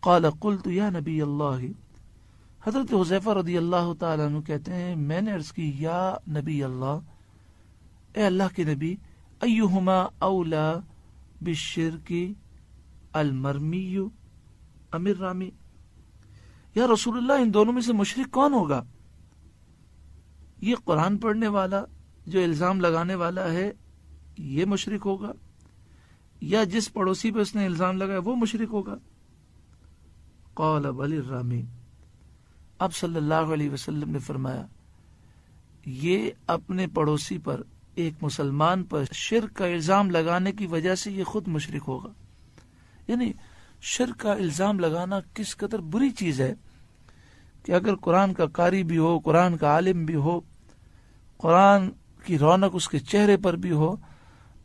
قال قلت یا نبی اللہ، حضرت حذیفہ رضی اللہ تعالیٰ عنہ کہتے ہیں میں نے عرض کی یا نبی اللہ، اے اللہ کے نبی، ایہما اولا بالشرک المرمی ام الرامی، یا رسول اللہ ان دونوں میں سے مشرک کون ہوگا؟ یہ قرآن پڑھنے والا جو الزام لگانے والا ہے یہ مشرک ہوگا، یا جس پڑوسی پہ اس نے الزام لگایا وہ مشرک ہوگا؟ قال بل الرامی، اب صلی اللہ علیہ وسلم نے فرمایا یہ اپنے پڑوسی پر، ایک مسلمان پر شرک کا الزام لگانے کی وجہ سے یہ خود مشرک ہوگا۔ یعنی شرک کا الزام لگانا کس قدر بری چیز ہے کہ اگر قرآن کا قاری بھی ہو، قرآن کا عالم بھی ہو، قرآن کی رونق اس کے چہرے پر بھی ہو،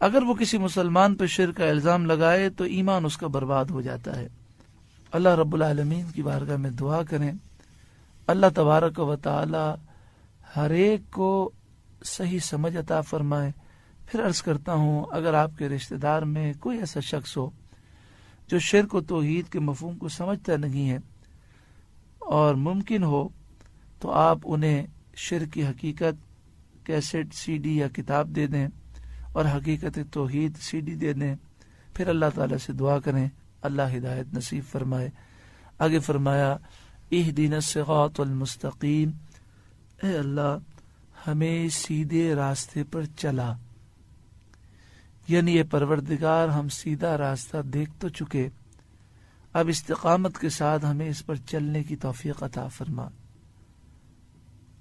اگر وہ کسی مسلمان پر شرک کا الزام لگائے تو ایمان اس کا برباد ہو جاتا ہے۔ اللہ رب العالمین کی بارگاہ میں دعا کریں اللہ تبارک و تعالی ہر ایک کو صحیح سمجھ عطا فرمائے۔ پھر عرض کرتا ہوں اگر آپ کے رشتہ دار میں کوئی ایسا شخص ہو جو شرک و توحید کے مفہوم کو سمجھتا نہیں ہے اور ممکن ہو تو آپ انہیں شرک کی حقیقت کیسٹ سی ڈی یا کتاب دے دیں اور حقیقت توحید سی ڈی دے دیں، پھر اللہ تعالیٰ سے دعا کریں اللہ ہدایت نصیب فرمائے۔ آگے فرمایا اہدنا الصراط المستقیم، اے اللہ ہمیں سیدھے راستے پر چلا، یعنی یہ پروردگار ہم سیدھا راستہ دیکھ تو چکے، اب استقامت کے ساتھ ہمیں اس پر چلنے کی توفیق عطا فرما۔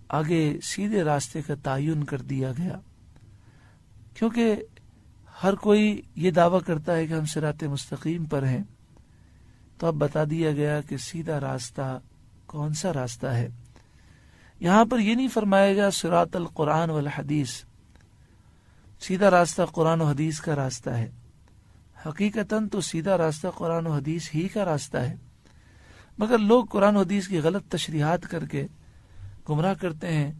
آگے سیدھے راستے کا تعین کر دیا گیا کیونکہ ہر کوئی یہ دعویٰ کرتا ہے کہ ہم صراط مستقیم پر ہیں، تو اب بتا دیا گیا کہ سیدھا راستہ کون سا راستہ ہے۔ یہاں پر یہ نہیں فرمایا گیا صراط القرآن والحدیث، سیدھا راستہ قرآن و حدیث کا راستہ ہے، حقیقتاً تو سیدھا راستہ قرآن و حدیث ہی کا راستہ ہے، مگر لوگ قرآن و حدیث کی غلط تشریحات کر کے گمراہ کرتے ہیں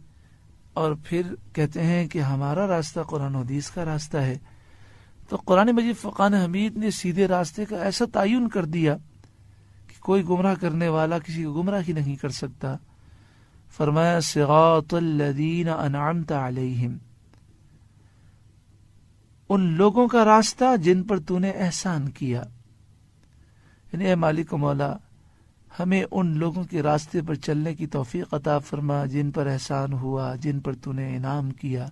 اور پھر کہتے ہیں کہ ہمارا راستہ قرآن و حدیث کا راستہ ہے۔ تو قرآن مجید فرقان حمید نے سیدھے راستے کا ایسا تعین کر دیا کہ کوئی گمراہ کرنے والا کسی کو گمراہ ہی نہیں کر سکتا۔ فرمایا صراط الذین انعمت علیہم، ان لوگوں کا راستہ جن پر تو نے احسان کیا، یعنی اے مالک و مولا ہمیں ان لوگوں کے راستے پر چلنے کی توفیق عطا فرما جن پر احسان ہوا، جن پر تو نے انعام کیا،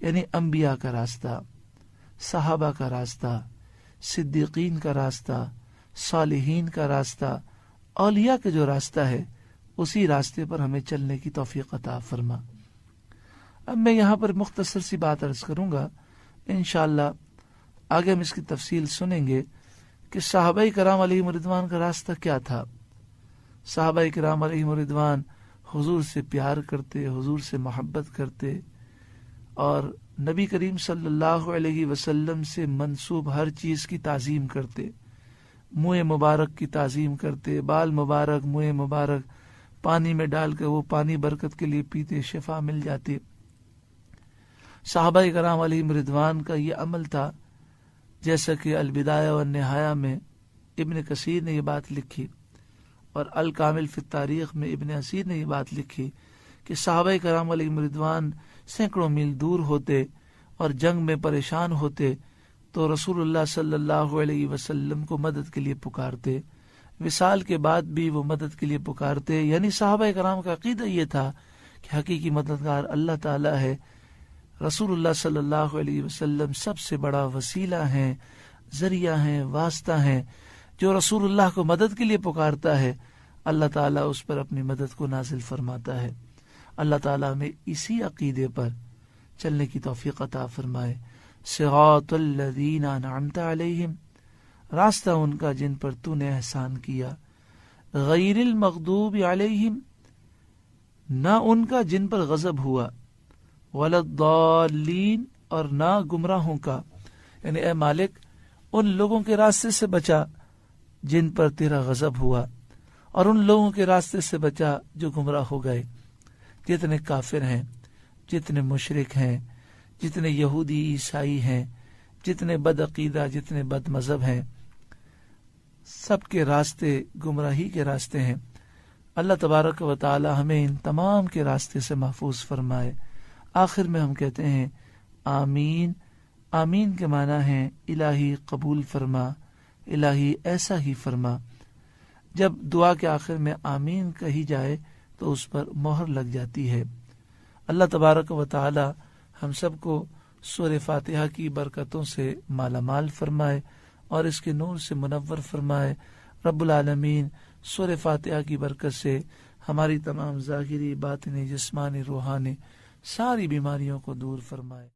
یعنی انبیاء کا راستہ، صحابہ کا راستہ، صدیقین کا راستہ، صالحین کا راستہ، اولیاء کا جو راستہ ہے اسی راستے پر ہمیں چلنے کی توفیق عطا فرما۔ اب میں یہاں پر مختصر سی بات عرض کروں گا، انشاءاللہ آگے ہم اس کی تفصیل سنیں گے کہ صحابہ کرام علیہم رضوان کا راستہ کیا تھا۔ صحابہ کرام علیہم رضوان حضور سے پیار کرتے، حضور سے محبت کرتے اور نبی کریم صلی اللہ علیہ وسلم سے منسوب ہر چیز کی تعظیم کرتے، منہ مبارک کی تعظیم کرتے، بال مبارک، منہ مبارک پانی میں ڈال کر وہ پانی برکت کے لیے پیتے، شفا مل جاتی۔ صحابہ کرام علیہم رضوان کا یہ عمل تھا، جیسا کہ البدایہ والنہایہ میں ابن کثیر نے یہ بات لکھی اور الکامل فی التاریخ میں ابن اسیر نے یہ بات لکھی کہ صحابہ کرام علیہم رضوان سینکڑوں میل دور ہوتے اور جنگ میں پریشان ہوتے تو رسول اللہ صلی اللہ علیہ وسلم کو مدد کے لیے پکارتے، وصال کے بعد بھی وہ مدد کے لیے پکارتے۔ یعنی صحابہ کرام کا عقیدہ یہ تھا کہ حقیقی مددگار اللہ تعالی ہے، رسول اللہ صلی اللہ علیہ وسلم سب سے بڑا وسیلہ ہیں، ذریعہ ہیں، واسطہ ہیں۔ جو رسول اللہ کو مدد کے لیے پکارتا ہے اللہ تعالیٰ اس پر اپنی مدد کو نازل فرماتا ہے۔ اللہ تعالیٰ ہمیں اسی عقیدے پر چلنے کی توفیق عطا فرمائے۔ صراط الذین انعمت علیہم، راستہ ان کا جن پر تو نے احسان کیا، غیر المغضوب علیہم، نہ ان کا جن پر غضب ہوا، ولا الضالین، اور نہ گمراہوں کا، یعنی اے مالک ان لوگوں کے راستے سے بچا جن پر تیرا غضب ہوا اور ان لوگوں کے راستے سے بچا جو گمراہ ہو گئے۔ جتنے کافر ہیں، جتنے مشرک ہیں، جتنے یہودی عیسائی ہیں، جتنے بد عقیدہ، جتنے بد مذہب ہیں، سب کے راستے گمراہی کے راستے ہیں۔ اللہ تبارک و تعالی ہمیں ان تمام کے راستے سے محفوظ فرمائے۔ آخر میں ہم کہتے ہیں آمین۔ آمین کے معنی ہے الہی قبول فرما، الہی ایسا ہی فرما۔ جب دعا کے آخر میں آمین کہی جائے تو اس پر مہر لگ جاتی ہے۔ اللہ تبارک و تعالی ہم سب کو سورہ فاتحہ کی برکتوں سے مالا مال فرمائے اور اس کے نور سے منور فرمائے۔ رب العالمین سورہ فاتحہ کی برکت سے ہماری تمام ظاہری، باطنی، جسمانی، روحانی ساری بیماریوں کو دور فرمائے۔